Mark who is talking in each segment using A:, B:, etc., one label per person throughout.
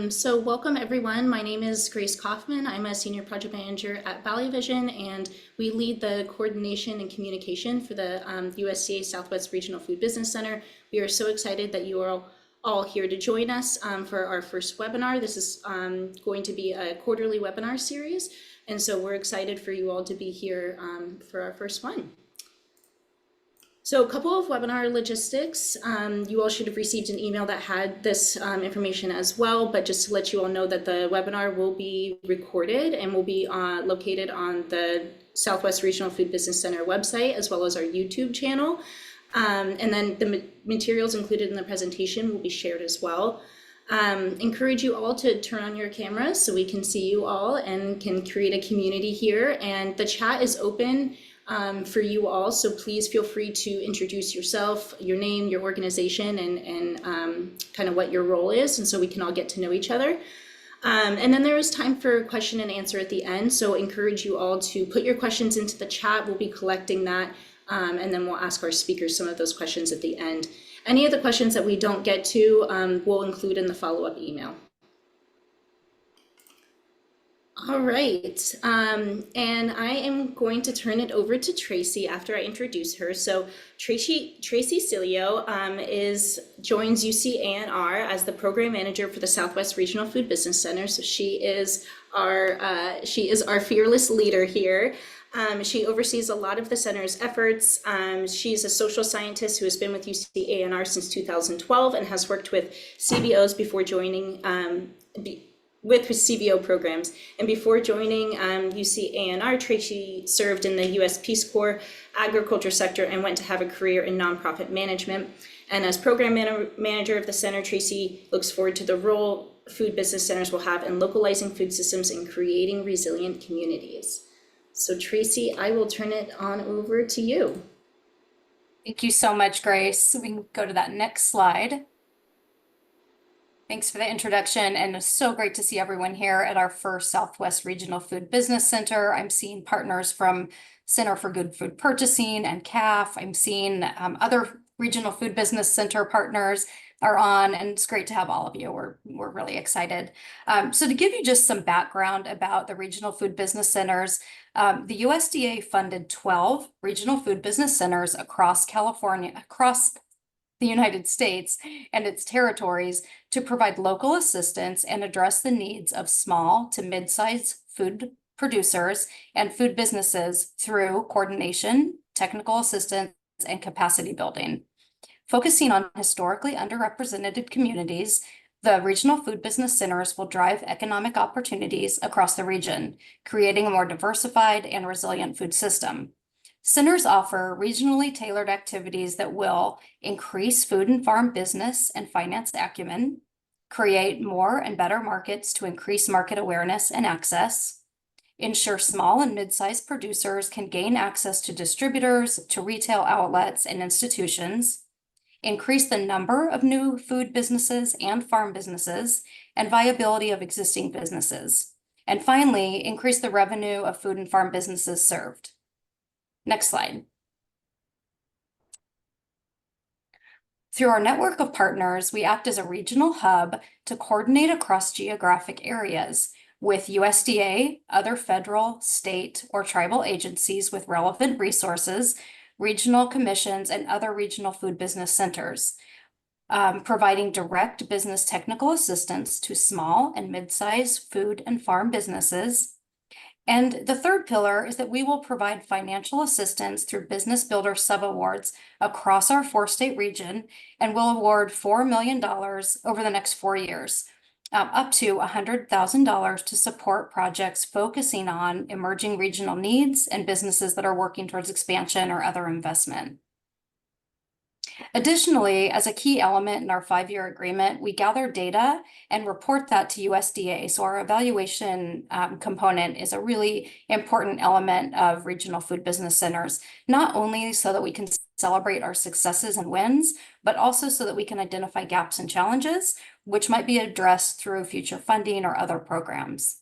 A: So welcome everyone. My name is Grace Kaufman. I'm a senior project manager at Valley Vision, and we lead the coordination and communication for the USDA Southwest Regional Food Business Center. We are so excited that you are all here to join us for our first webinar. This is going to be a quarterly webinar series, and so we're excited for you all to be here for our first one. So a couple of webinar logistics. You all should have received an email that had this information as well, but just to let you all know that the webinar will be recorded and will be located on the Southwest Regional Food Business Center website, as well as our YouTube channel. And then the materials included in the presentation will be shared as well. Encourage you all to turn on your cameras so we can see you all and can create a community here. And the chat is open for you all, so please feel free to introduce yourself, your name, your organization, and kind of what your role is, and so we can all get to know each other. And then there is time for question and answer at the end, so encourage you all to put your questions into the chat. We'll be collecting that, and then we'll ask our speakers some of those questions at the end. Any of the questions that we don't get to, we'll include in the follow-up email. All right, and I am going to turn it over to Tracy after I introduce her. So Tracy Cilio joins UC A&R as the program manager for the Southwest Regional Food Business Center. So she is our fearless leader here. She oversees a lot of the center's efforts. She's a social scientist who has been with UC A&R since 2012 and has worked with CBOs before joining with CBO programs. And before joining UC A&R, Tracy served in the U.S. Peace Corps agriculture sector and went to have a career in nonprofit management. And as program manager of the center, Tracy looks forward to the role food business centers will have in localizing food systems and creating resilient communities. So Tracy, I will turn it on over to you.
B: Thank you so much, Grace. We can go to that next slide. Thanks for the introduction, and it's so great to see everyone here at our first Southwest Regional Food Business Center. I'm seeing partners from Center for Good Food Purchasing and CAF. I'm seeing other Regional Food Business Center partners are on, and it's great to have all of you. We're really excited. So to give you just some background about the Regional Food Business Centers, the USDA funded 12 Regional Food Business Centers across California, across the United States and its territories to provide local assistance and address the needs of small to mid-sized food producers and food businesses through coordination, technical assistance, and capacity building. Focusing on historically underrepresented communities, the Regional Food Business Centers will drive economic opportunities across the region, creating a more diversified and resilient food system. Centers offer regionally tailored activities that will increase food and farm business and finance acumen, create more and better markets to increase market awareness and access, ensure small and mid-sized producers can gain access to distributors, to retail outlets and institutions, increase the number of new food businesses and farm businesses, and viability of existing businesses, and finally, increase the revenue of food and farm businesses served. Next slide. Through our network of partners, we act as a regional hub to coordinate across geographic areas with USDA, other federal, state, or tribal agencies with relevant resources, regional commissions, and other regional food business centers, providing direct business technical assistance to small and mid-sized food and farm businesses. And the third pillar is that we will provide financial assistance through Business Builder subawards across our 4-state region, and will award $4 million over the next 4 years, up to $100,000 to support projects focusing on emerging regional needs and businesses that are working towards expansion or other investment. Additionally, as a key element in our 5-year agreement, we gather data and report that to USDA. So our evaluation component is a really important element of regional food business centers, not only so that we can celebrate our successes and wins, but also so that we can identify gaps and challenges, which might be addressed through future funding or other programs.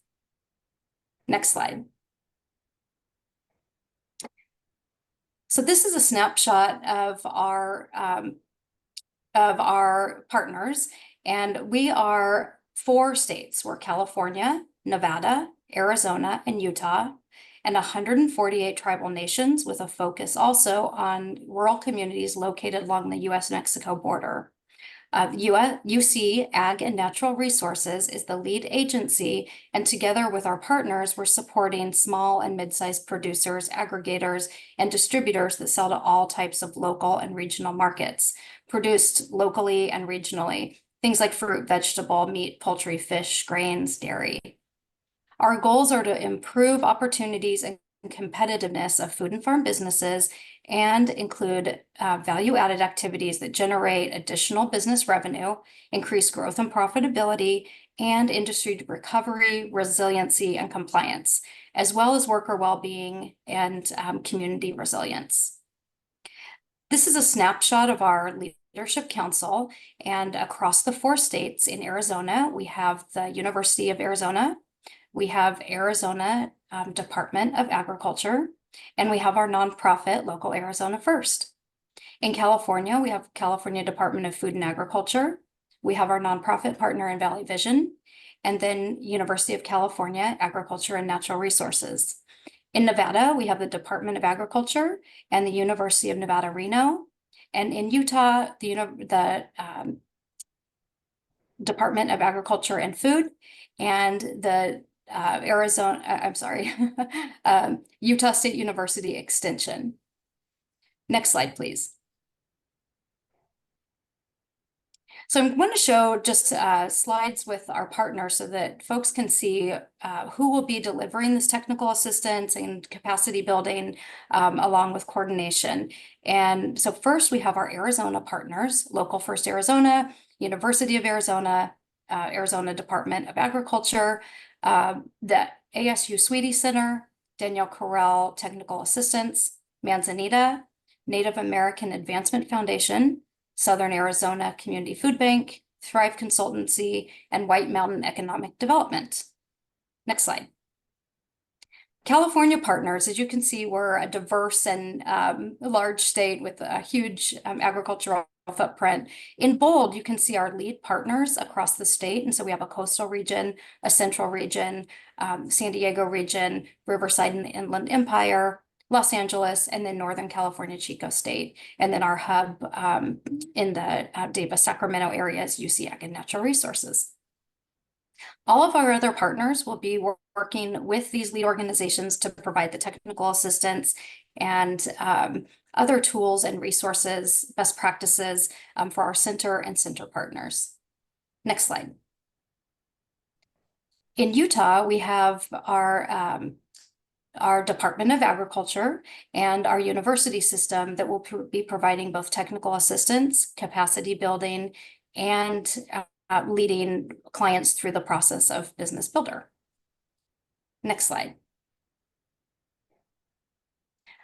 B: Next slide. So this is a snapshot of our partners, and we are 4 states were California, Nevada, Arizona, and Utah, and 148 tribal nations with a focus also on rural communities located along the US-Mexico border. UC Ag and Natural Resources is the lead agency, and together with our partners, we're supporting small and mid-sized producers, aggregators, and distributors that sell to all types of local and regional markets, produced locally and regionally. Things like fruit, vegetable, meat, poultry, fish, grains, dairy. Our goals are to improve opportunities and competitiveness of food and farm businesses and include value-added activities that generate additional business revenue, increase growth and profitability, and industry recovery, resiliency, and compliance, as well as worker well-being and community resilience. This is a snapshot of our Leadership Council, and across the 4 states in Arizona, we have the University of Arizona, we have Arizona Department of Agriculture, and we have our nonprofit, Local Arizona First. In California, we have California Department of Food and Agriculture. We have our nonprofit partner in Valley Vision, and then University of California Agriculture and Natural Resources. In Nevada, we have the Department of Agriculture and the University of Nevada, Reno. And in Utah, the Department of Agriculture and Food and the Utah State University Extension. Next slide, please. So I'm going to show just slides with our partners so that folks can see who will be delivering this technical assistance and capacity building along with coordination. And so first we have our Arizona partners, Local First Arizona, University of Arizona, Arizona Department of Agriculture, the ASU Sweetie Center, Danielle Corral Technical Assistance, Manzanita, Native American Advancement Foundation, Southern Arizona Community Food Bank, Thrive Consultancy, and White Mountain Economic Development. Next slide. California partners, as you can see, we're a diverse and large state with a huge agricultural footprint. In bold, you can see our lead partners across the state. And so we have a coastal region, a central region, San Diego region, Riverside and Inland Empire, Los Angeles, and then Northern California, Chico State. And then our hub in the Davis, Sacramento area is UC Ag and Natural Resources. All of our other partners will be working with these lead organizations to provide the technical assistance and other tools and resources, best practices for our center and center partners. Next slide. In Utah, we have our Department of Agriculture and our university system that will be providing both technical assistance, capacity building, and leading clients through the process of Business Builder. Next slide.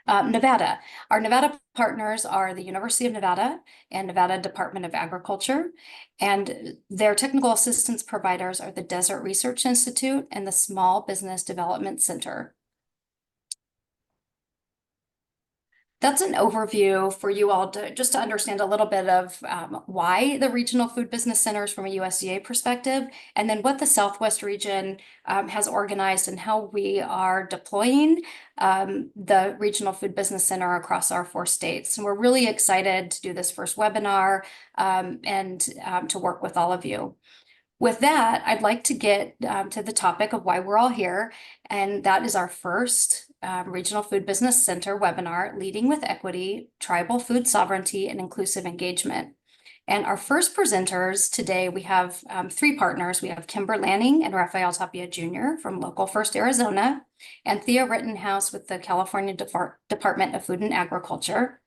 B: Nevada. Our Nevada partners are the University of Nevada and Nevada Department of Agriculture, and their technical assistance providers are the Desert Research Institute and the Small Business Development Center. That's an overview for you all to just to understand a little bit of why the regional food business centers from a USDA perspective, and then what the Southwest region has organized and how we are deploying the regional food business center across our 4 states. And we're really excited to do this first webinar and to work with all of you. With that, I'd like to get to the topic of why we're all here, and that is our first Regional Food Business Center webinar, Leading with Equity, Tribal Food Sovereignty, and Inclusive Engagement. And our first presenters today, we have 3 partners. We have Kimber Lanning and Raphael Tapia Jr. from Local First Arizona, and Thea Rittenhouse with the California Department of Food and Agriculture.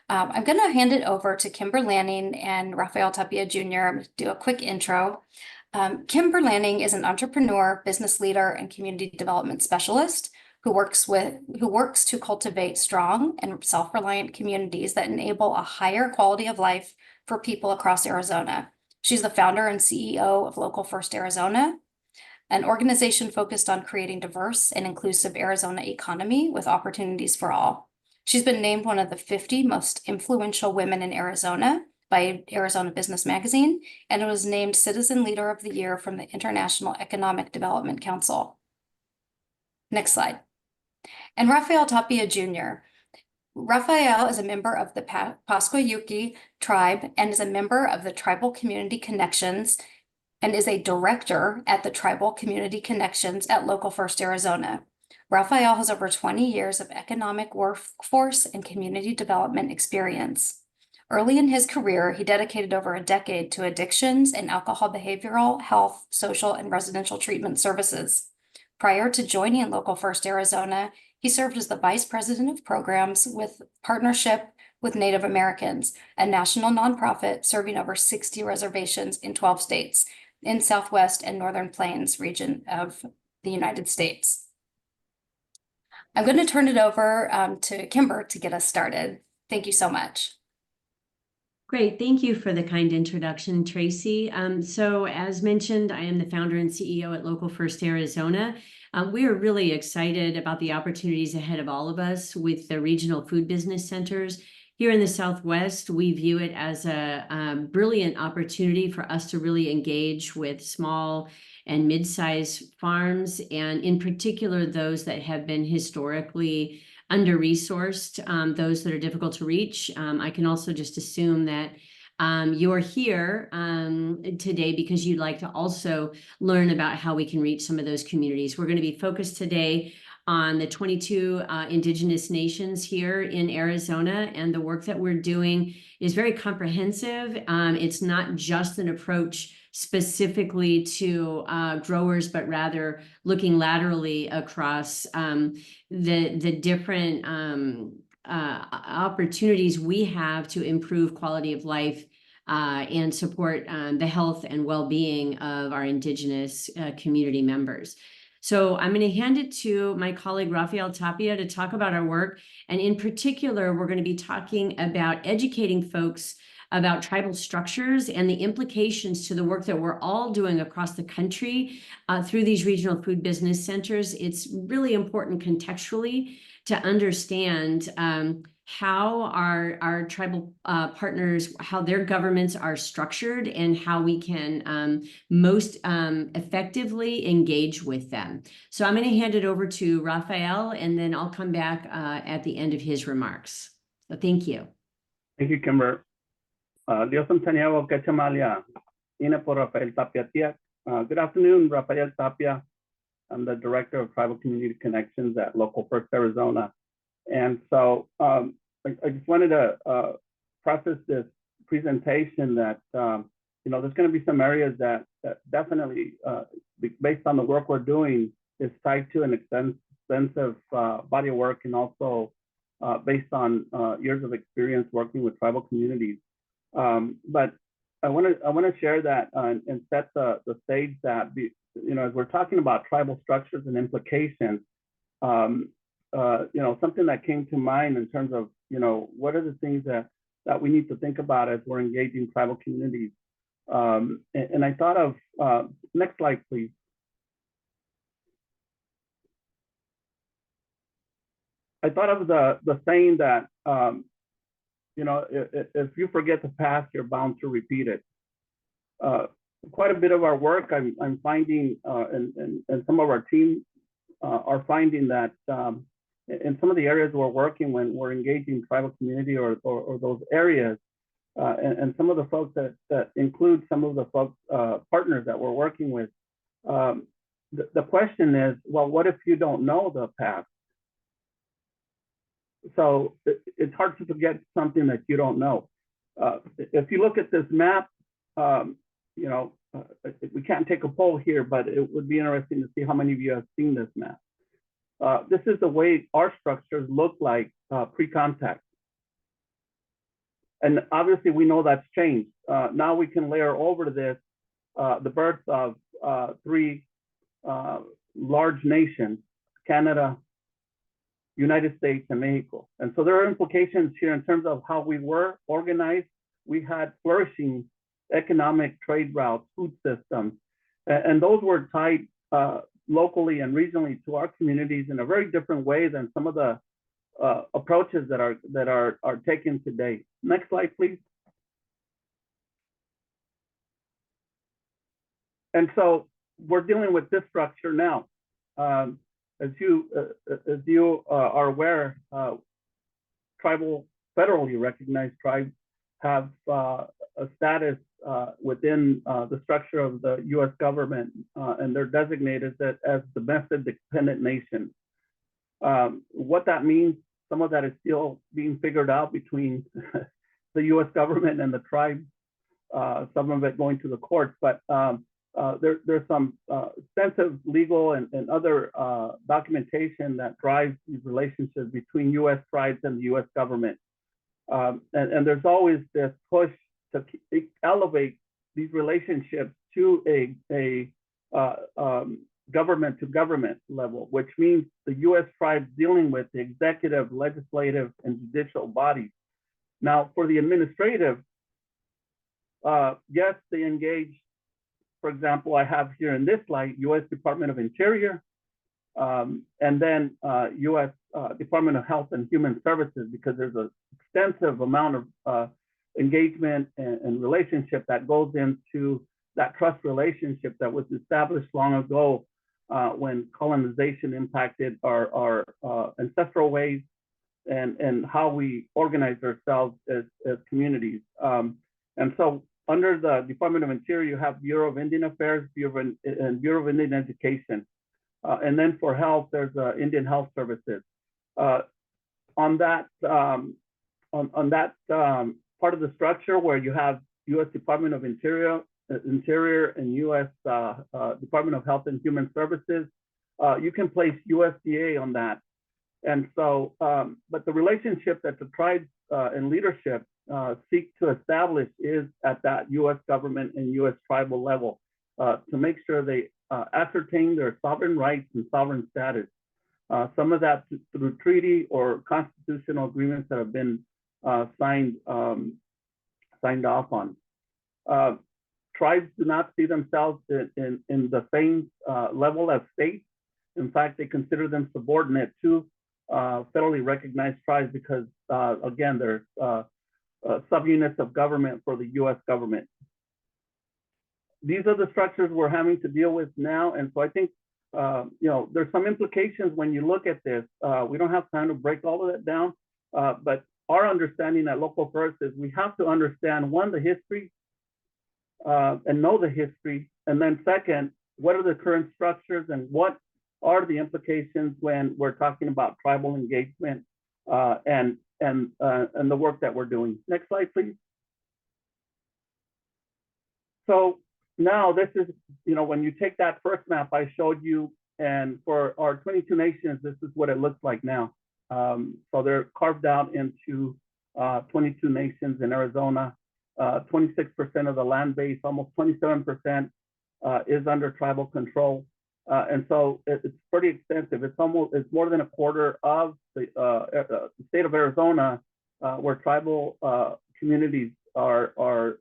B: I'm going to hand it over to Kimber Lanning and Raphael Tapia Jr. I'm going to do a quick intro. Kimber Lanning is an entrepreneur, business leader, and community development specialist who works to cultivate strong and self-reliant communities that enable a higher quality of life for people across Arizona. She's the founder and CEO of Local First Arizona, an organization focused on creating diverse and inclusive Arizona economy with opportunities for all. She's been named one of the 50 most influential women in Arizona by Arizona Business Magazine, and it was named Citizen Leader of the Year from the International Economic Development Council. Next slide. And Rafael Tapia Jr. Rafael is a member of the Pascua-Yuki tribe and is a member of the Tribal Community Connections and is a director at the Tribal Community Connections at Local First Arizona. Rafael has over 20 years of economic workforce and community development experience. Early in his career, he dedicated over a decade to addictions and alcohol behavioral health, social, and residential treatment services. Prior to joining Local First Arizona, he served as the Vice President of Programs with Partnership with Native Americans, a national nonprofit serving over 60 reservations in 12 states in Southwest and Northern Plains region of the United States. I'm going to turn it over to Kimber to get us started. Thank you so much.
C: Great. Thank you for the kind introduction, Tracy. So as mentioned, I am the founder and CEO at Local First Arizona. We are really excited about the opportunities ahead of all of us with the regional food business centers. Here in the Southwest, we view it as a brilliant opportunity for us to really engage with small and mid-sized farms, and in particular, those that have been historically under-resourced, those that are difficult to reach. I can also just assume that you're here today because you'd like to also learn about how we can reach some of those communities. We're going to be focused today on the 22 Indigenous nations here in Arizona, and the work that we're doing is very comprehensive. It's not just an approach specifically to growers, but rather looking laterally across the different opportunities we have to improve quality of life and support the health and well-being of our Indigenous community members. So I'm going to hand it to my colleague Rafael Tapia to talk about our work. And in particular, we're going to be talking about educating folks about tribal structures and the implications to the work that we're all doing across the country through these regional food business centers. It's really important contextually to understand how our tribal partners, how their governments are structured, and how we can most effectively engage with them. So I'm going to hand it over to Rafael, and then I'll come back at the end of his remarks. So thank you.
D: Thank you, Kimber. Dios Santiago Quechamalia, Ina por Rafael Tapia Tiac. Good afternoon, Rafael Tapia. I'm the Director of Tribal Community Connections at Local First Arizona. And so I just wanted to preface this presentation that, there's going to be some areas that definitely, based on the work we're doing, is tied to an extensive body of work, and also based on years of experience working with tribal communities. But I want to share that and set the stage that, as we're talking about tribal structures and implications, something that came to mind in terms of, what are the things that we need to think about as we're engaging tribal communities. And I thought of, next slide, please. I thought of the saying that, if you forget the past, you're bound to repeat it. Quite a bit of our work, I'm finding, and some of our team are finding that in some of the areas we're working, when we're engaging tribal community or those areas, and some of the folks that include some of the folks, partners that we're working with, the question is, well, what if you don't know the past? So it's hard to forget something that you don't know. If you look at this map, we can't take a poll here, but it would be interesting to see how many of you have seen this map. This is the way our structures look like pre-contact. And obviously we know that's changed. Now we can layer over this the birth of three large nations, Canada, United States, and Mexico. And so there are implications here in terms of how we were organized. We had flourishing economic trade routes, food systems, and those were tied locally and regionally to our communities in a very different way than some of the approaches that are taken today. Next slide, please. And so we're dealing with this structure now. As you are aware, tribal, federally recognized tribes have a status within the structure of the U.S. government, and they're designated as domestic dependent nations. What that means, some of that is still being figured out between the U.S. government and the tribes, some of it going to the courts, but there's some extensive legal and other documentation that drives these relationships between U.S. tribes and the U.S. government. And there's always this push to elevate these relationships to a government to government level, which means the U.S. tribes dealing with the executive, legislative, and judicial bodies. Now, for the administrative, yes, they engage. For example, I have here in this slide, U.S. Department of Interior, and then U.S. Department of Health and Human Services, because there's an extensive amount of engagement and relationship that goes into that trust relationship that was established long ago when colonization impacted our ancestral ways and how we organize ourselves as communities. And so under the Department of Interior, you have Bureau of Indian Affairs, and Bureau of Indian Education. And then for health, there's Indian Health Services. On that part of the structure where you have U.S. Department of Interior and U.S. Department of Health and Human Services, you can place USDA on that. And so, but the relationship that the tribes and leadership seek to establish is at that U.S. government and U.S. tribal level to make sure they ascertain their sovereign rights and sovereign status. Some of that through treaty or constitutional agreements that have been signed off on. Tribes do not see themselves in the same level as states. In fact, they consider them subordinate to federally recognized tribes because, again, they're subunits of government for the U.S. government. These are the structures we're having to deal with now. And so I think, there's some implications when you look at this. We don't have time to break all of that down, but our understanding at Local First is we have to understand, one, the history and know the history. And then second, what are the current structures and what are the implications when we're talking about tribal engagement and the work that we're doing. Next slide, please. So now this is, when you take that first map I showed you, and for our 22 nations, this is what it looks like now. So they're carved out into 22 nations in Arizona. 26% of the land base, almost 27% is under tribal control. And so it's pretty extensive. It's more than a quarter of the state of Arizona where tribal communities are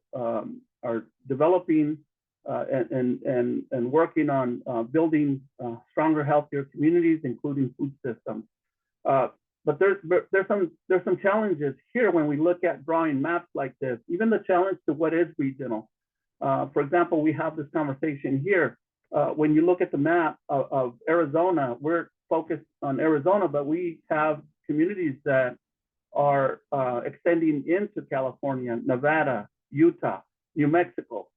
D: developing and working on building stronger, healthier communities, including food systems. But there's some challenges here when we look at drawing maps like this. Even the challenge to what is regional. For example, we have this conversation here. When you look at the map of Arizona, we're focused on Arizona, but we have communities that are extending into California, Nevada, Utah, New Mexico.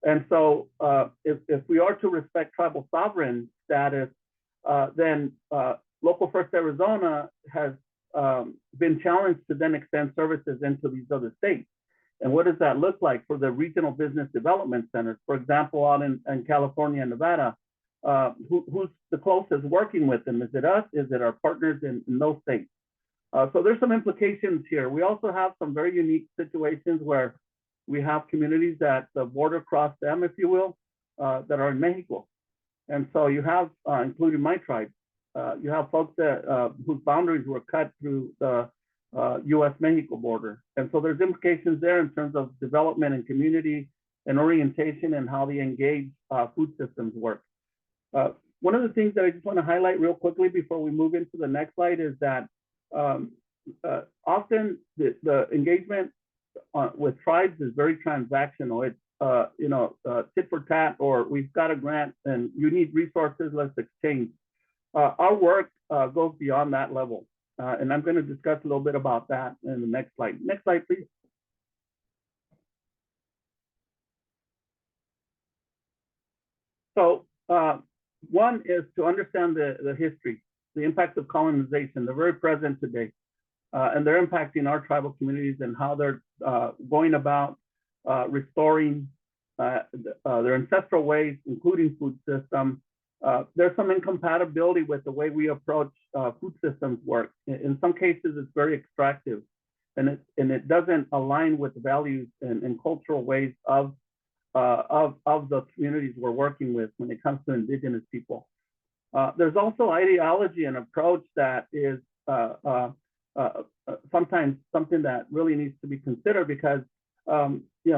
D: And so if we are to respect tribal sovereign status, then Local First Arizona has been challenged to then extend services into these other states. And what does that look like for the regional business development centers? For example, out in California and Nevada, who's the closest working with them? Is it us? Is it our partners in those states? So there's some implications here. We also have some very unique situations where we have communities that the border cross them, if you will, that are in Mexico. And so you have, including my tribe, you have folks that whose boundaries were cut through the U.S.-Mexico border. And so there's implications there in terms of development and community and orientation and how they engage food systems work. One of the things that I just want to highlight real quickly before we move into the next slide is that often the engagement with tribes is very transactional. It's tit for tat, or we've got a grant and you need resources, let's exchange. Our work goes beyond that level. And I'm going to discuss a little bit about that in the next slide. Next slide, please. So one is to understand the history, the impact of colonization. They're very present today. And they're impacting our tribal communities and how they're going about restoring their ancestral ways, including food systems. There's some incompatibility with the way we approach food systems work. In some cases, it's very extractive, and it doesn't align with the values and cultural ways of the communities we're working with when it comes to Indigenous people. There's also ideology and approach that is sometimes something that really needs to be considered, because we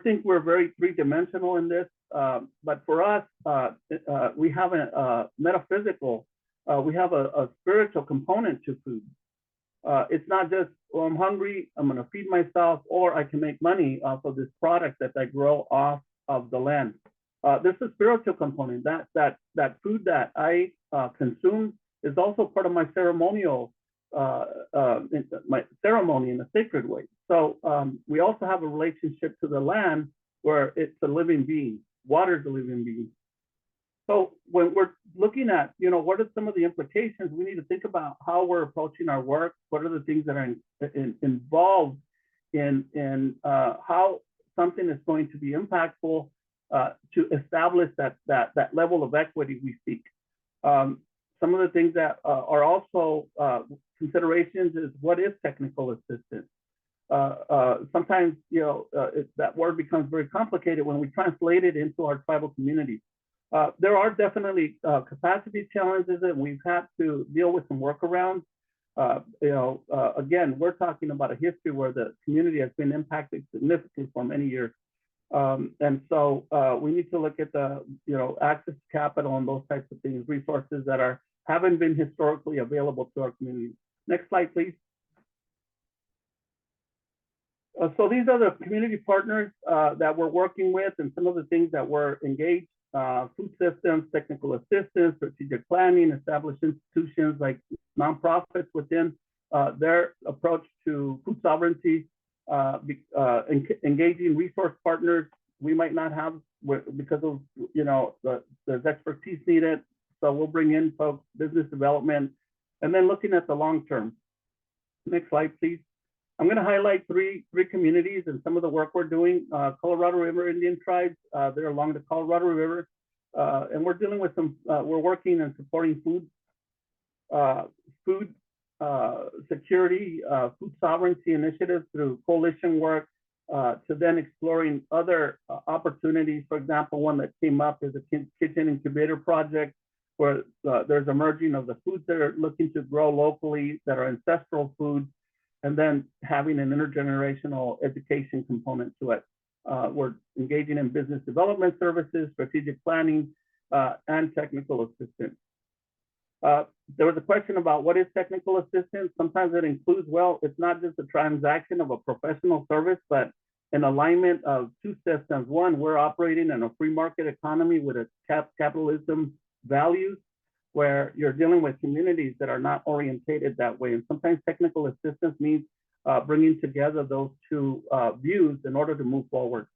D: think we're very three-dimensional in this, but for us, we have a metaphysical, we have a spiritual component to food. It's not just, well, I'm hungry, I'm going to feed myself, or I can make money off of this product that I grow off of the land. There's a spiritual component. That food that I consume is also part of my ceremonial, my ceremony in a sacred way. So we also have a relationship to the land where it's a living being. Water is a living being. So when we're looking at, what are some of the implications, we need to think about how we're approaching our work. What are the things that are involved in how something is going to be impactful to establish that level of equity we seek. Some of the things that are also considerations is, what is technical assistance? Sometimes, that word becomes very complicated when we translate it into our tribal communities. There are definitely capacity challenges, and we've had to deal with some workarounds. Again, we're talking about a history where the community has been impacted significantly for many years. And so we need to look at the, access to capital and those types of things, resources that haven't been historically available to our community. Next slide, please. So these are the community partners that we're working with, and some of the things that we're engaged: food systems, technical assistance, strategic planning, established institutions like nonprofits within their approach to food sovereignty, engaging resource partners we might not have because of, there's expertise needed. So we'll bring in folks, business development, and then looking at the long term. Next slide, please. I'm going to highlight three communities and some of the work we're doing. Colorado River Indian tribes, they're along the Colorado River, and we're dealing with some, we're working and supporting food security, food sovereignty initiatives through coalition work, to then exploring other opportunities. For example, one that came up is a kitchen incubator project, where there's a merging of the foods that are looking to grow locally, that are ancestral foods, and then having an intergenerational education component to it. We're engaging in business development services, strategic planning, and technical assistance. There was a question about what is technical assistance. Sometimes it includes, well, it's not just a transaction of a professional service, but an alignment of two systems. One, we're operating in a free market economy with a capitalism values, where you're dealing with communities that are not orientated that way. And sometimes technical assistance means bringing together those two views in order to move forward.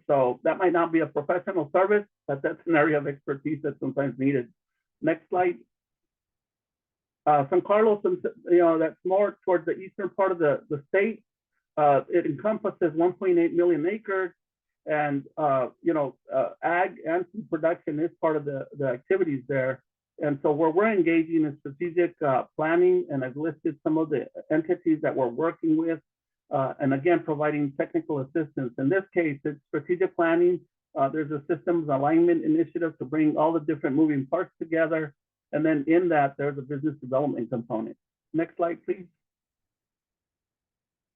D: So that might not be a professional service, but that's an area of expertise that's sometimes needed. Next slide. San Carlos, that's more towards the eastern part of the state. It encompasses 1.8 million acres, and ag and food production is part of the activities there. And so where we're engaging in strategic planning, and I've listed some of the entities that we're working with, and again, providing technical assistance. In this case, it's strategic planning. There's a systems alignment initiative to bring all the different moving parts together. And then in that, there's a business development component. Next slide, please.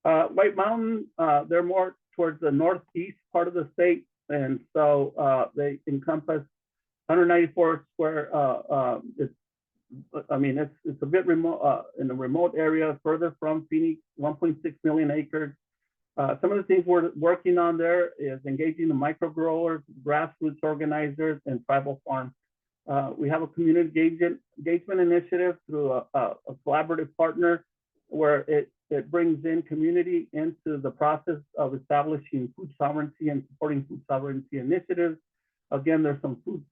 D: White Mountain, they're more towards the northeast part of the state. And so they encompass 194 square, it's a bit remote, in a remote area further from Phoenix, 1.6 million acres. Some of the things we're working on there is engaging the micro growers, grassroots organizers, and tribal farms. We have a community engagement initiative through a collaborative partner where it brings in community into the process of establishing food sovereignty and supporting food sovereignty initiatives. Again, there's some food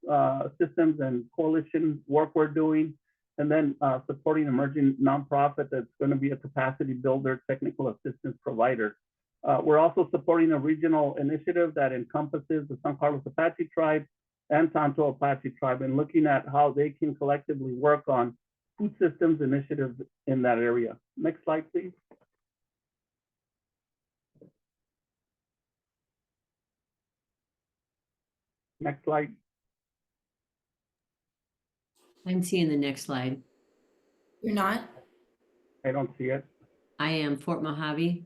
D: systems and coalition work we're doing, and then supporting emerging nonprofit that's going to be a capacity builder, technical assistance provider. We're also supporting a regional initiative that encompasses the San Carlos Apache tribe and Santo Apache tribe, and looking at how they can collectively work on food systems initiatives in that area. Next slide, please. Next slide.
C: I'm seeing the next slide.
A: You're not?
D: I don't see it.
C: I am Fort Mojave.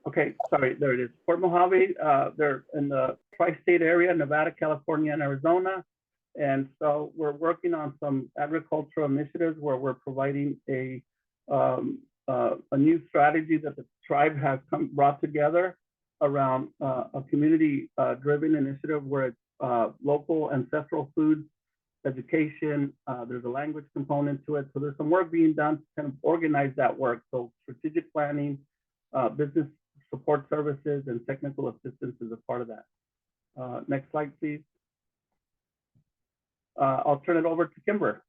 D: Okay, sorry, there it is. Fort Mojave, they're in the tri-state area, Nevada, California, and Arizona. And so we're working on some agricultural initiatives where we're providing a new strategy that the tribe has brought together around a community-driven initiative where it's local ancestral food, education, there's a language component to it. So there's some work being done to kind of organize that work. So strategic planning, business support services, and technical assistance is a part of that. Next slide, please. I'll turn it over to Kimber.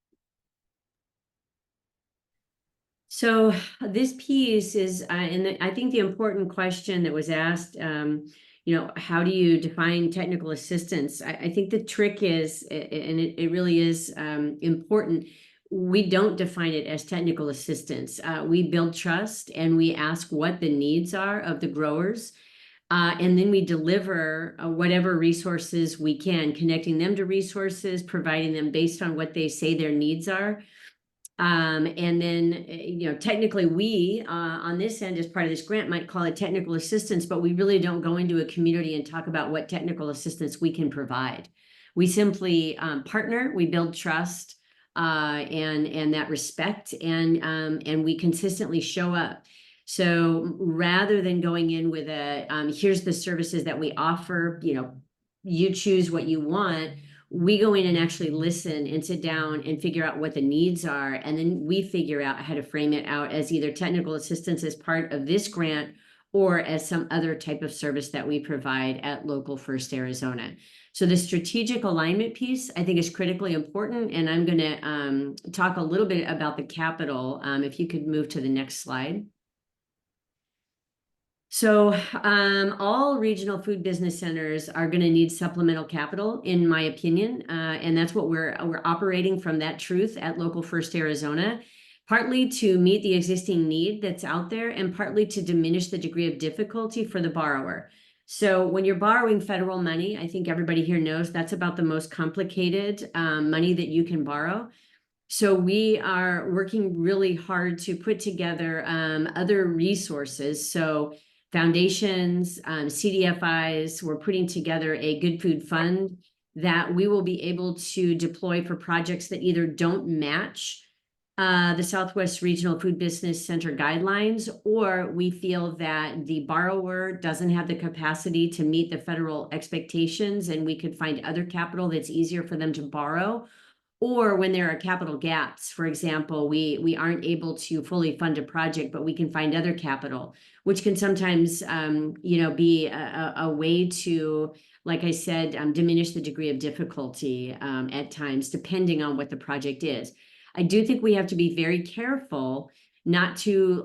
C: So this piece is, and I think the important question that was asked, how do you define technical assistance? I think the trick is, and it really is important, we don't define it as technical assistance. We build trust and we ask what the needs are of the growers. And then we deliver whatever resources we can, connecting them to resources, providing them based on what they say their needs are. And then, technically we, on this end, as part of this grant, might call it technical assistance, but we really don't go into a community and talk about what technical assistance we can provide. We simply partner, we build trust, and that respect, and we consistently show up. So rather than going in with here's the services that we offer, you choose what you want, we go in and actually listen and sit down and figure out what the needs are. And then we figure out how to frame it out as either technical assistance as part of this grant or as some other type of service that we provide at Local First Arizona. So the strategic alignment piece, I think, is critically important. And I'm going to talk a little bit about the capital. If you could move to the next slide. So all regional food business centers are going to need supplemental capital, in my opinion, and that's what we're operating from that truth at Local First Arizona, partly to meet the existing need that's out there and partly to diminish the degree of difficulty for the borrower. So when you're borrowing federal money, I think everybody here knows that's about the most complicated money that you can borrow. So we are working really hard to put together other resources. So foundations, CDFIs, we're putting together a good food fund that we will be able to deploy for projects that either don't match the Southwest Regional Food Business Center guidelines, or we feel that the borrower doesn't have the capacity to meet the federal expectations and we could find other capital that's easier for them to borrow. Or when there are capital gaps, for example, we aren't able to fully fund a project, but we can find other capital, which can sometimes, be a way to, like I said, diminish the degree of difficulty at times, depending on what the project is. I do think we have to be very careful not to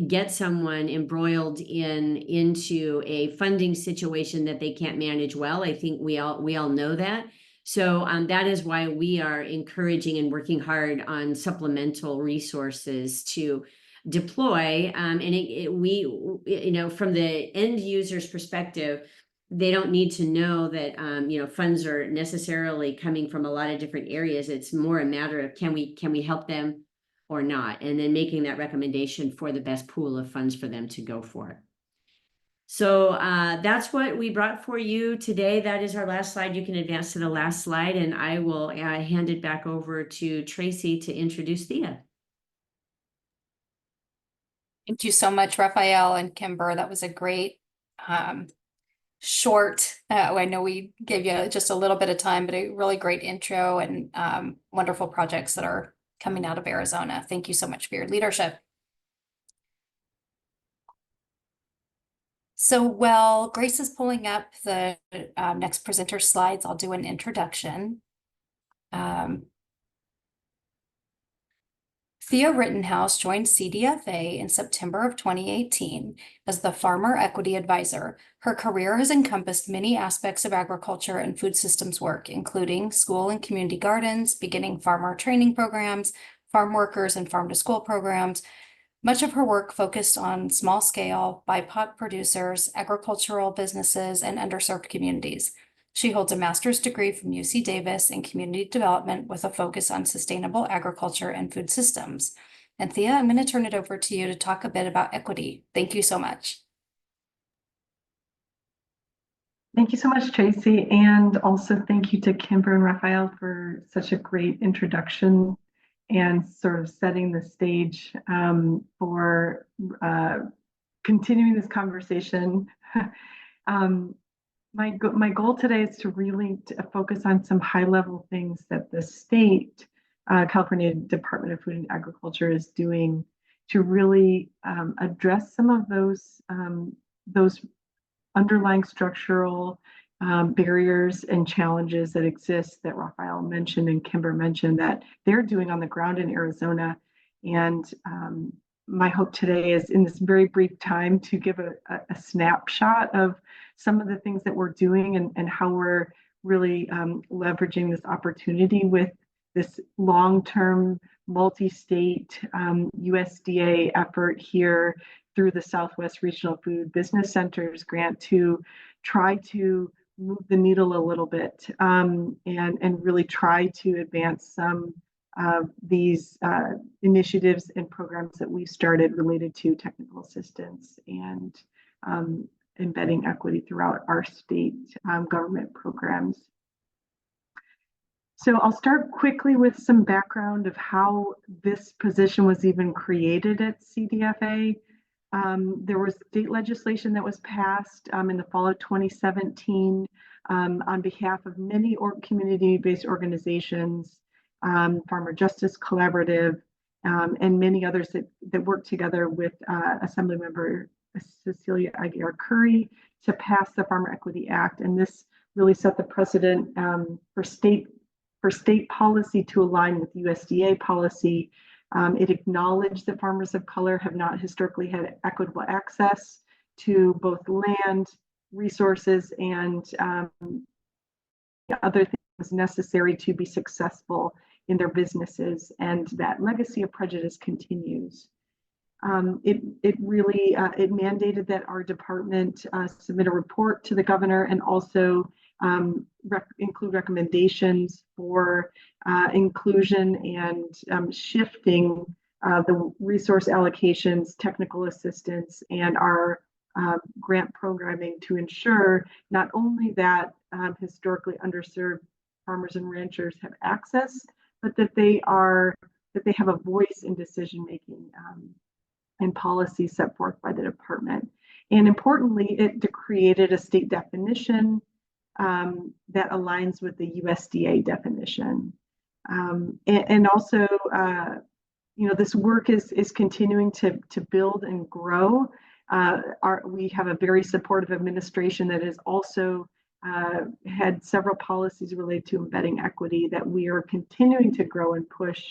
C: get someone embroiled into a funding situation that they can't manage well. I think we all know that. So that is why we are encouraging and working hard on supplemental resources to deploy. And from the end user's perspective, they don't need to know that funds are necessarily coming from a lot of different areas. It's more a matter of can we help them or not, and then making that recommendation for the best pool of funds for them to go for. So that's what we brought for you today. That is our last slide. You can advance to the last slide, and I will hand it back over to Tracy to introduce Thea.
B: Thank you so much, Raphael and Kimber. That was a great short, I know we gave you just a little bit of time, but a really great intro and wonderful projects that are coming out of Arizona. Thank you so much for your leadership. So while Grace is pulling up the next presenter slides, I'll do an introduction. Thea Rittenhouse joined CDFA in September of 2018 as the Farmer Equity Advisor. Her career has encompassed many aspects of agriculture and food systems work, including school and community gardens, beginning farmer training programs, farm workers and farm to school programs. Much of her work focused on small-scale BIPOC producers, agricultural businesses, and underserved communities. She holds a master's degree from UC Davis in community development with a focus on sustainable agriculture and food systems. And Thea, I'm going to turn it over to you to talk a bit about equity. Thank you so much.
E: Thank you so much, Tracy. And also thank you to Kimber and Raphael for such a great introduction and sort of setting the stage for continuing this conversation. My goal today is to really focus on some high-level things that the state, California Department of Food and Agriculture, is doing to really address some of those underlying structural barriers and challenges that exist that Raphael mentioned and Kimber mentioned that they're doing on the ground in Arizona. And my hope today is in this very brief time to give a snapshot of some of the things that we're doing and how we're really leveraging this opportunity with this long-term multi-state USDA effort here through the Southwest Regional Food Business Centers grant to try to move the needle a little bit and really try to advance some of these initiatives and programs that we've started related to technical assistance and embedding equity throughout our state government programs. So I'll start quickly with some background of how this position was even created at CDFA. There was state legislation that was passed in the fall of 2017 on behalf of many community-based organizations, Farmer Justice Collaborative, and many others that work together with Assemblymember Cecilia Aguilar Curry to pass the Farmer Equity Act. And this really set the precedent for state policy to align with USDA policy. It acknowledged that farmers of color have not historically had equitable access to both land, resources, and other things necessary to be successful in their businesses, and that legacy of prejudice continues. It really mandated that our department submit a report to the governor and also include recommendations for inclusion and shifting the resource allocations, technical assistance, and our grant programming to ensure not only that historically underserved farmers and ranchers have access, but that they have a voice in decision making and policy set forth by the department. And importantly, it created a state definition that aligns with the USDA definition. And also, this work is continuing to build and grow. We have a very supportive administration that has also had several policies related to embedding equity that we are continuing to grow and push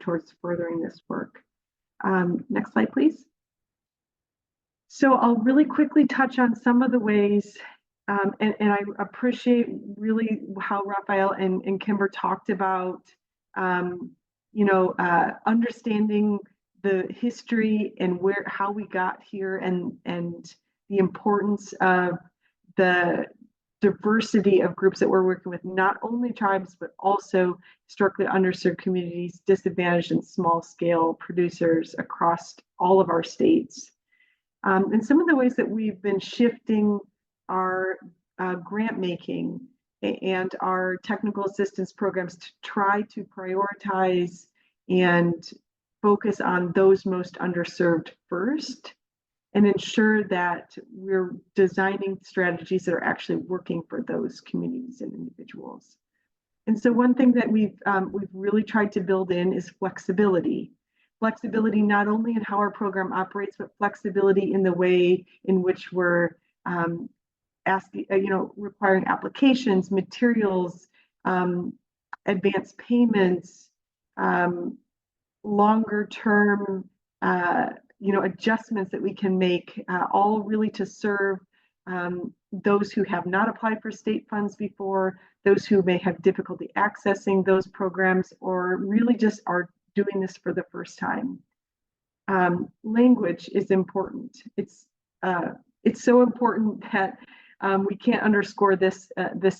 E: towards furthering this work. Next slide, please. So I'll really quickly touch on some of the ways, and I appreciate really how Raphael and Kimber talked about, understanding the history and how we got here and the importance of the diversity of groups that we're working with, not only tribes, but also historically underserved communities, disadvantaged and small scale producers across all of our states. And some of the ways that we've been shifting our grant making and our technical assistance programs to try to prioritize and focus on those most underserved first and ensure that we're designing strategies that are actually working for those communities and individuals. And so one thing that we've really tried to build in is flexibility. Flexibility not only in how our program operates, but flexibility in the way in which we're requiring applications, materials, advanced payments, longer term, adjustments that we can make, all really to serve those who have not applied for state funds before, those who may have difficulty accessing those programs, or really just are doing this for the first time. Language is important. It's so important that we can't underscore this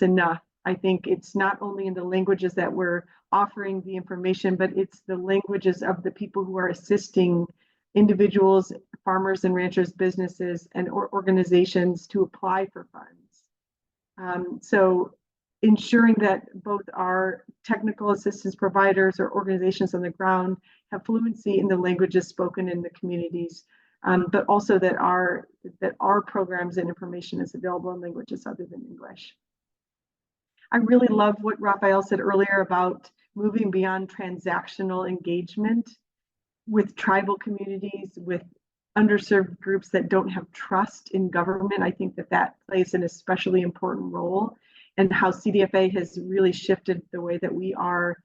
E: enough. I think it's not only in the languages that we're offering the information, but it's the languages of the people who are assisting individuals, farmers and ranchers, businesses, and organizations to apply for funds. So ensuring that both our technical assistance providers or organizations on the ground have fluency in the languages spoken in the communities, but also that our programs and information is available in languages other than English. I really love what Raphael said earlier about moving beyond transactional engagement with tribal communities, with underserved groups that don't have trust in government. I think that plays an especially important role, and how CDFA has really shifted the way that we are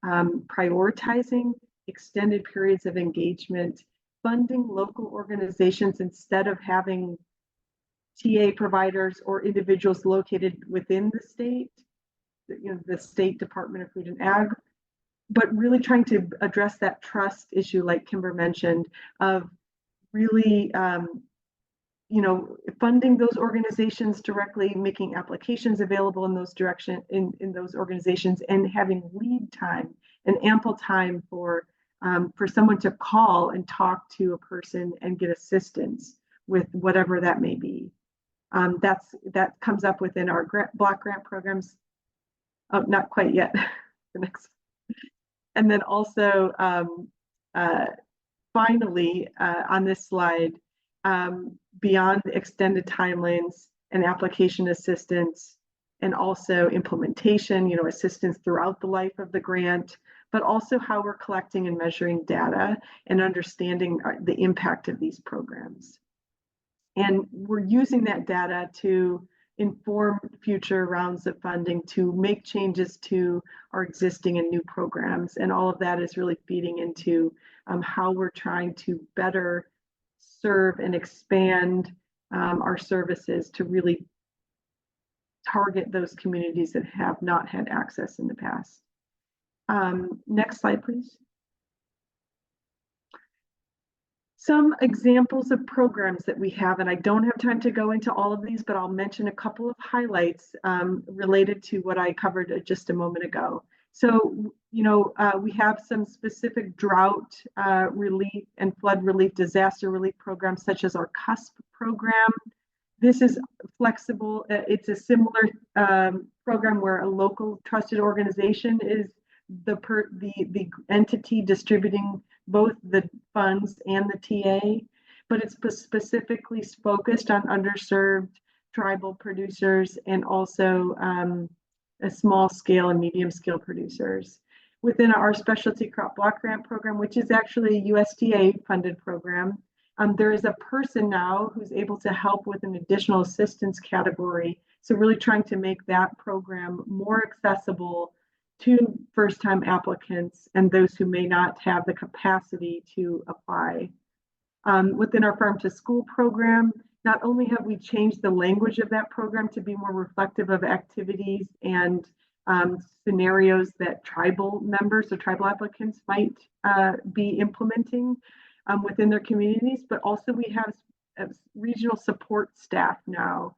E: prioritizing extended periods of engagement, funding local organizations instead of having TA providers or individuals located within the state, the State Department of Food and Ag, but really trying to address that trust issue, like Kimber mentioned, of really, funding those organizations directly, making applications available in those in those organizations, and having lead time and ample time for someone to call and talk to a person and get assistance with whatever that may be. That comes up within our block grant programs. Oh, not quite yet. The next. And then also, finally, on this slide, beyond extended timelines and application assistance, and also implementation, assistance throughout the life of the grant, but also how we're collecting and measuring data and understanding the impact of these programs. And we're using that data to inform future rounds of funding, to make changes to our existing and new programs. And all of that is really feeding into how we're trying to better serve and expand our services to really target those communities that have not had access in the past. Next slide, please. Some examples of programs that we have, and I don't have time to go into all of these, but I'll mention a couple of highlights related to what I covered just a moment ago. So, we have some specific drought relief and flood relief, disaster relief programs, such as our CUSP program. This is flexible. It's a similar program where a local trusted organization is the entity distributing both the funds and the TA, but it's specifically focused on underserved tribal producers and also a small scale and medium scale producers. Within our specialty crop block grant program, which is actually a USDA funded program, there is a person now who's able to help with an additional assistance category. So really trying to make that program more accessible to first-time applicants and those who may not have the capacity to apply. Within our Farm to School program, not only have we changed the language of that program to be more reflective of activities and scenarios that tribal members or tribal applicants might be implementing within their communities, but also we have regional support staff now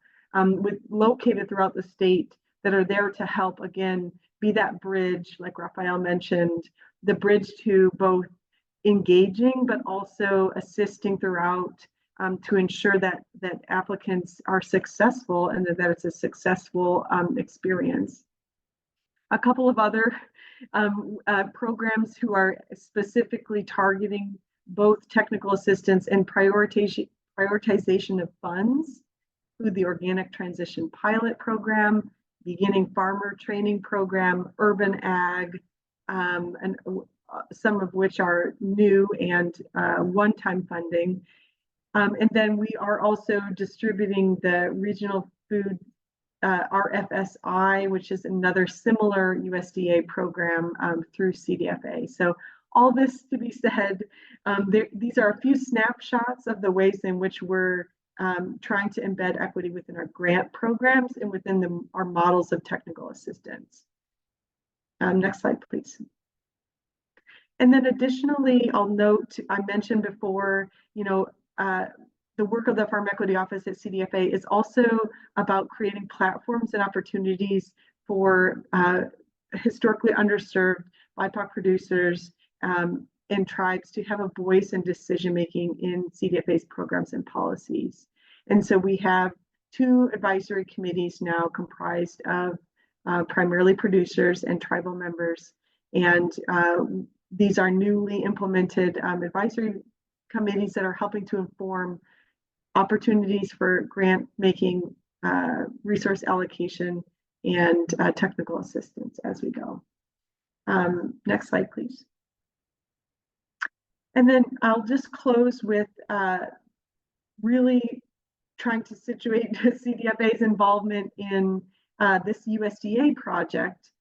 E: located throughout the state that are there to help, again, be that bridge, like Raphael mentioned, the bridge to both engaging, but also assisting throughout to ensure that applicants are successful and that it's a successful experience. a couple of other programs who are specifically targeting both technical assistance and prioritization of funds, through the Organic Transition Pilot Program, Beginning Farmer Training Program, Urban Ag, and some of which are new and one-time funding. And then we are also distributing the Regional Food RFSI, which is another similar USDA program through CDFA. So all this to be said, these are a few snapshots of the ways in which we're trying to embed equity within our grant programs and within our models of technical assistance. Next slide, please. And then additionally, I'll note, I mentioned before, the work of the Farm Equity Office at CDFA is also about creating platforms and opportunities for historically underserved BIPOC producers and tribes to have a voice in decision-making in CDFA's programs and policies. And so we have 2 advisory committees now comprised of primarily producers and tribal members. And these are newly implemented advisory committees that are helping to inform opportunities for grant making, resource allocation, and technical assistance as we go. Next slide, please. And then I'll just close with really trying to situate CDFA's involvement in this USDA project,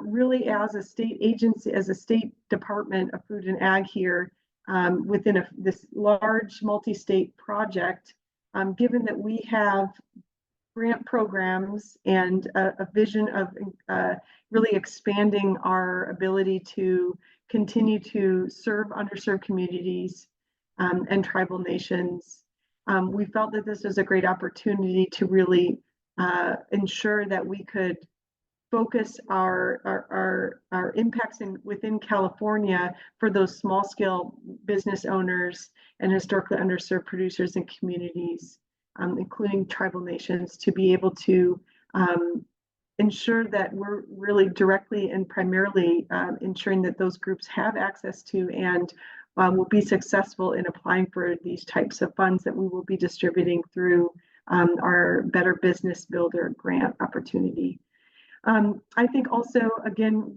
E: really as a state agency, as a state department of food and ag here, within this large multi-state project, given that we have grant programs and a vision of really expanding our ability to continue to serve underserved communities and tribal nations. We felt that this was a great opportunity to really ensure that we could focus our impacts within California for those small scale business owners and historically underserved producers and communities, including tribal nations, to be able to ensure that we're really directly and primarily ensuring that those groups have access to and will be successful in applying for these types of funds that we will be distributing through our Better Business Builder grant opportunity. I think also, again,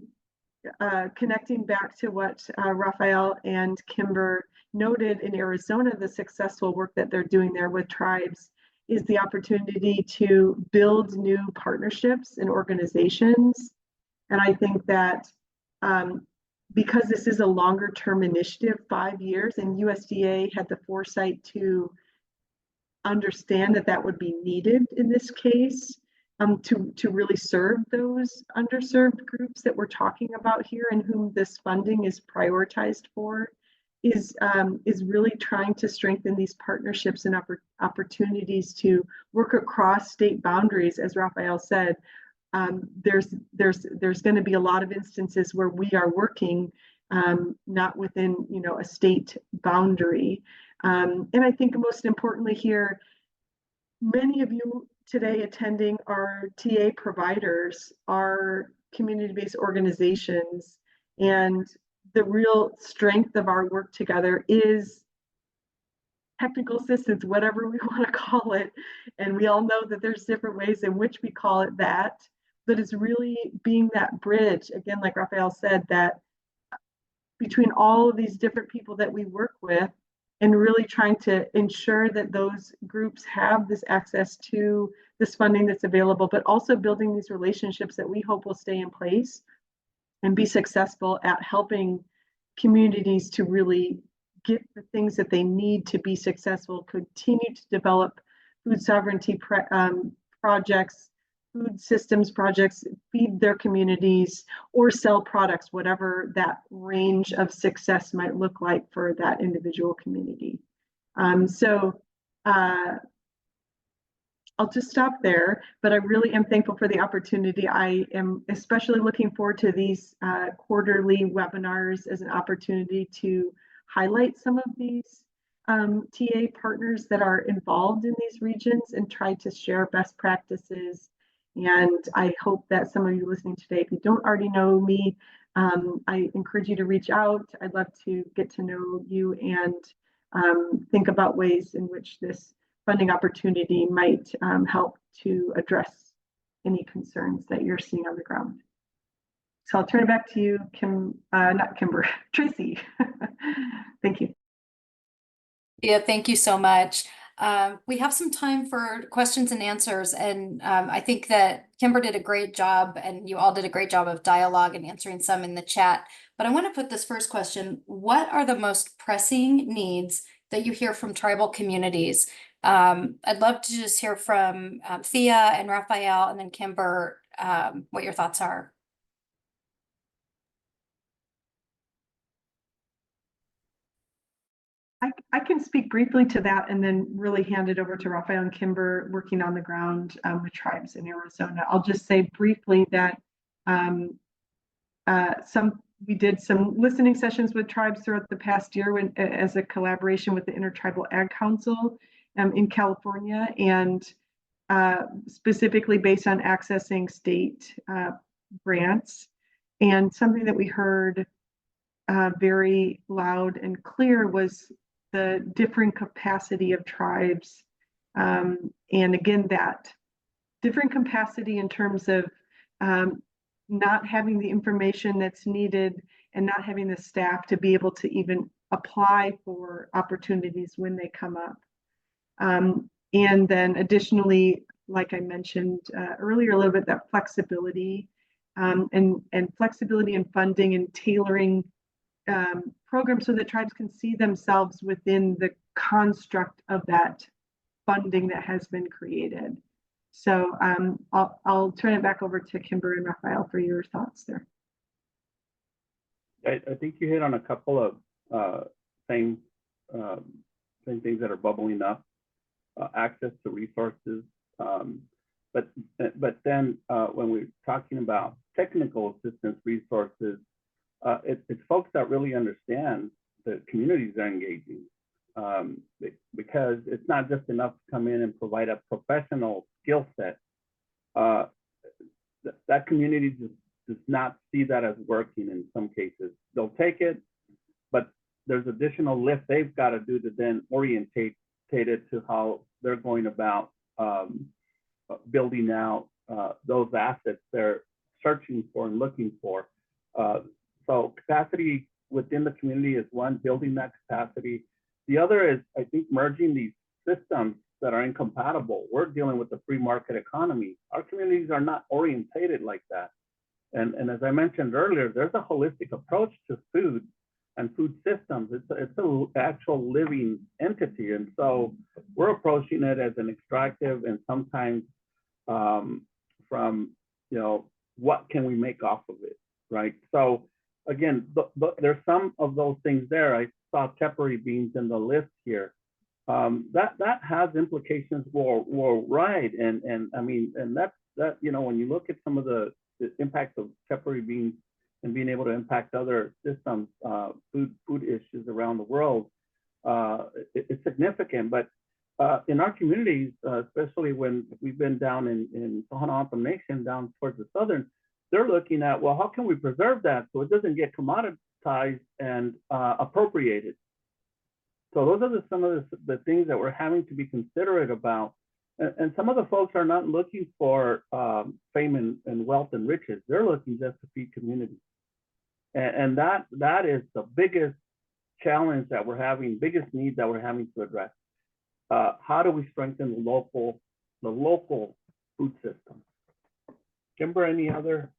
E: connecting back to what Raphael and Kimber noted in Arizona, the successful work that they're doing there with tribes is the opportunity to build new partnerships and organizations. And I think that because this is a longer term initiative, 5 years, and USDA had the foresight to understand that that would be needed in this case, to really serve those underserved groups that we're talking about here and whom this funding is prioritized for, is really trying to strengthen these partnerships and opportunities to work across state boundaries. As Raphael said, there's going to be a lot of instances where we are working not within a state boundary, and I think most importantly here, many of you today attending are TA providers, are community-based organizations, and the real strength of our work together is technical assistance, whatever we want to call it. And we all know that there's different ways in which we call it that, but it's really being that bridge, again, like Raphael said, that between all of these different people that we work with, and really trying to ensure that those groups have this access to this funding that's available, but also building these relationships that we hope will stay in place and be successful at helping communities to really get the things that they need to be successful, continue to develop food sovereignty projects, food systems projects, feed their communities, or sell products, whatever that range of success might look like for that individual community. I'll just stop there, but I really am thankful for the opportunity. I am especially looking forward to these quarterly webinars as an opportunity to highlight some of these TA partners that are involved in these regions and try to share best practices And I hope that some of you listening today, if you don't already know me, I encourage you to reach out. I'd love to get to know you and think about ways in which this funding opportunity might help to address any concerns that you're seeing on the ground. So I'll turn it back to you, not Kimber, Tracy. Thank you.
B: Yeah, thank you so much. We have some time for questions and answers, and I think that Kimber did a great job, and you all did a great job of dialogue and answering some in the chat. But I want to put this first question: what are the most pressing needs that you hear from tribal communities? I'd love to just hear from Thea and Raphael, and then Kimber, what your thoughts are.
E: I can speak briefly to that and then really hand it over to Raphael and Kimber working on the ground with tribes in Arizona. I'll just say briefly that we did some listening sessions with tribes throughout the past year as a collaboration with the Intertribal Ag Council in California, and specifically based on accessing state grants. And something that we heard very loud and clear was the different capacity of tribes. And again, that different capacity in terms of not having the information that's needed and not having the staff to be able to even apply for opportunities when they come up. And then additionally, like I mentioned earlier, a little bit, that flexibility and flexibility in funding and tailoring programs so that tribes can see themselves within the construct of that funding that has been created. So I'll turn it back over to Kimber and Raphael for your thoughts there.
D: I think you hit on a couple of same things that are bubbling up. Access to resources, but then when we're talking about technical assistance resources, it's folks that really understand the communities they're engaging, because it's not just enough to come in and provide a professional skill set. That community just does not see that as working in some cases. They'll take it, but there's additional lift they've got to do to then orientate it to how they're going about building out those assets they're searching for and looking for. So capacity within the community is one, building that capacity. The other is, I think, merging these systems that are incompatible. We're dealing with the free market economy. Our communities are not orientated like that. And as I mentioned earlier, there's a holistic approach to food and food systems. It's an actual living entity. And so we're approaching it as an extractive and sometimes from, what can we make off of it, right? So again, there's some of those things there. I saw peppery beans in the list here. That has implications worldwide. And I mean, and that, when you look at some of the impacts of peppery beans and being able to impact other systems, food issues around the world, it's significant. But in our communities, especially when we've been down in Tohono O'odham Nation, down towards the southern, they're looking at, well, how can we preserve that so it doesn't get commoditized and appropriated? So those are some of the things that we're having to be considerate about. And some of the folks are not looking for fame and wealth and riches. They're looking just to feed communities. And that is the biggest challenge that we're having, biggest need that we're having to address. How do we strengthen the local food system? Kimber, any other?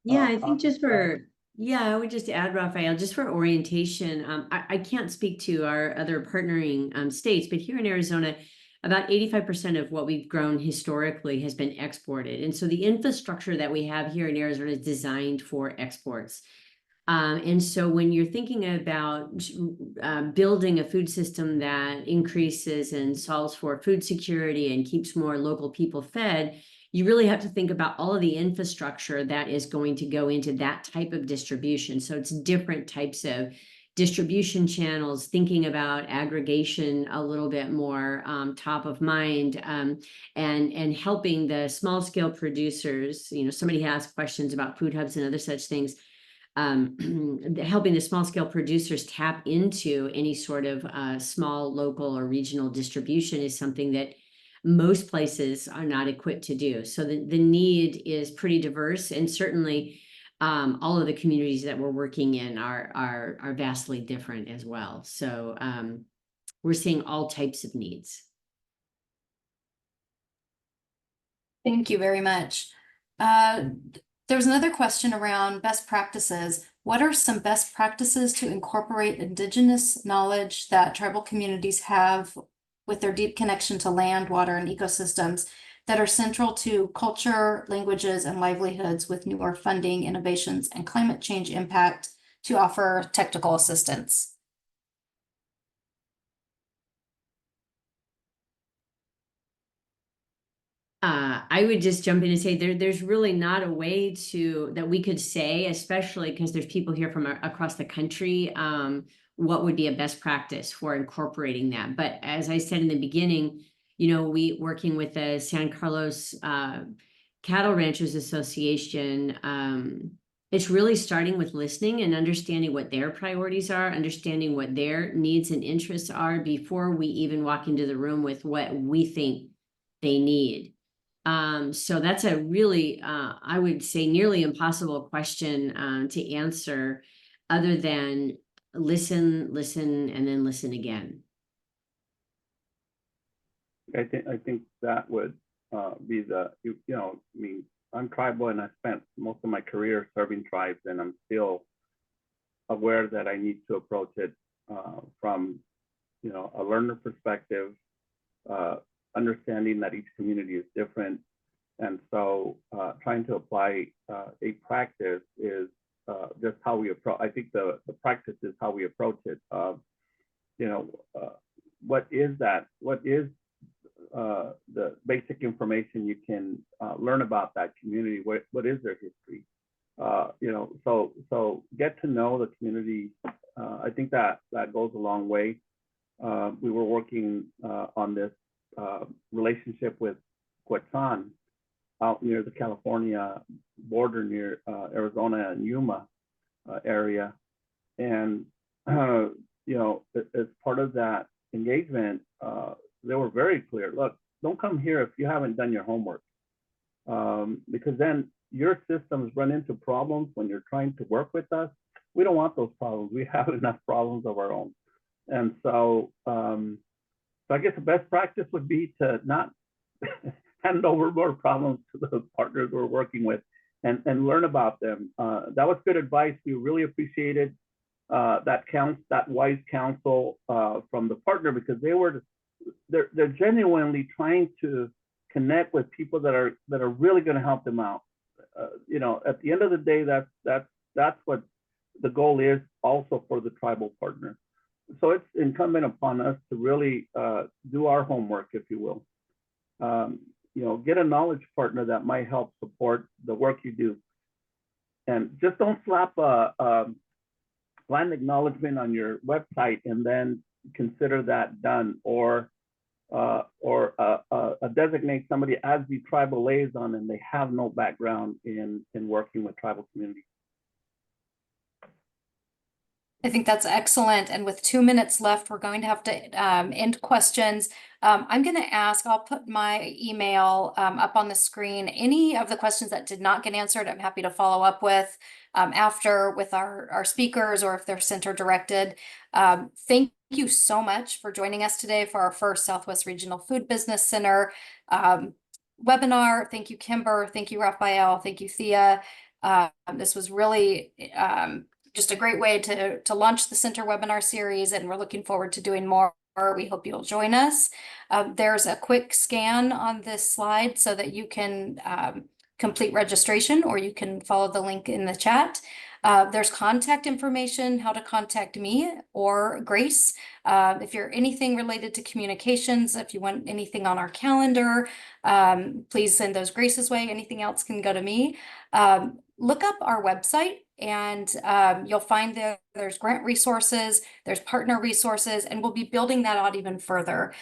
C: Yeah, I think I would just add, Raphael, just for orientation, I can't speak to our other partnering states, but here in Arizona, about 85% of what we've grown historically has been exported. And so the infrastructure that we have here in Arizona is designed for exports. And so when you're thinking about building a food system that increases and solves for food security and keeps more local people fed, you really have to think about all of the infrastructure that is going to go into that type of distribution. So it's different types of distribution channels, thinking about aggregation a little bit more top of mind, and helping the small scale producers. Somebody asked questions about food hubs and other such things. Helping the small scale producers tap into any sort of small local or regional distribution is something that most places are not equipped to do. So the need is pretty diverse, and certainly all of the communities that we're working in are vastly different as well. So we're seeing all types of needs.
B: Thank you very much. There's another question around best practices. What are some best practices to incorporate Indigenous knowledge that tribal communities have with their deep connection to land, water, and ecosystems that are central to culture, languages, and livelihoods with newer funding, innovations, and climate change impact to offer technical assistance?
C: I would just jump in and say there's really not a way that we could say, especially because there's people here from across the country, what would be a best practice for incorporating that. But as I said in the beginning, we working with the San Carlos Cattle Ranchers Association, it's really starting with listening and understanding what their priorities are, understanding what their needs and interests are before we even walk into the room with what we think they need. So that's a really, I would say, nearly impossible question to answer, other than listen, and then listen again.
D: I think that would be I'm tribal, and I spent most of my career serving tribes, and I'm still aware that I need to approach it from a learner perspective, understanding that each community is different. And so trying to apply a practice is just how we approach. I think the practice is how we approach it. What is that? What is the basic information you can learn about that community? What is their history? So get to know the community. I think that goes a long way. We were working on this relationship with Quetzan out near the California border, near Arizona and Yuma area. And, as part of that engagement, they were very clear. Look, don't come here if you haven't done your homework, because then your systems run into problems when you're trying to work with us. We don't want those problems. We have enough problems of our own. And so, I guess the best practice would be to not hand over more problems to the partners we're working with, and learn about them. That was good advice. We really appreciated that wise counsel from the partner, because they're genuinely trying to connect with people that are really going to help them out. At the end of the day, that's what the goal is, also for the tribal partner. So it's incumbent upon us to really do our homework, if you will. Get a knowledge partner that might help support the work you do. And just don't slap a land acknowledgement on your website and then consider that done, or designate somebody as the tribal liaison and they have no background in working with tribal communities.
B: I think that's excellent. And with 2 minutes left, we're going to have to end questions. I'm going to ask, I'll put my email up on the screen. Any of the questions that did not get answered, I'm happy to follow up with after with our speakers, or if they're center directed. Thank you so much for joining us today for our first Southwest Regional Food Business Center webinar. Thank you, Kimber. Thank you, Raphael. Thank you, Thea. This was really just a great way to launch the center webinar series, and we're looking forward to doing more. We hope you'll join us. There's a quick scan on this slide so that you can complete registration, or you can follow the link in the chat. There's contact information, how to contact me or Grace. If you're anything related to communications, if you want anything on our calendar, please send those Grace's way. Anything else can go to me. Look up our website. And you'll find there's grant resources, there's partner resources, and we'll be building that out even further.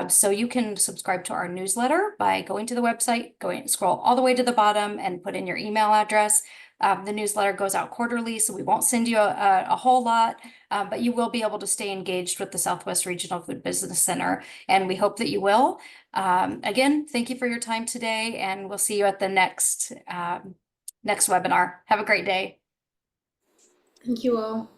B: So you can subscribe to our newsletter by going to the website, scroll all the way to the bottom and put in your email address. The newsletter goes out quarterly, so we won't send you a whole lot, but you will be able to stay engaged with the Southwest Regional Food Business Center, and we hope that you will. Again, thank you for your time today, and we'll see you at the next webinar. Have a great day.
A: Thank you all.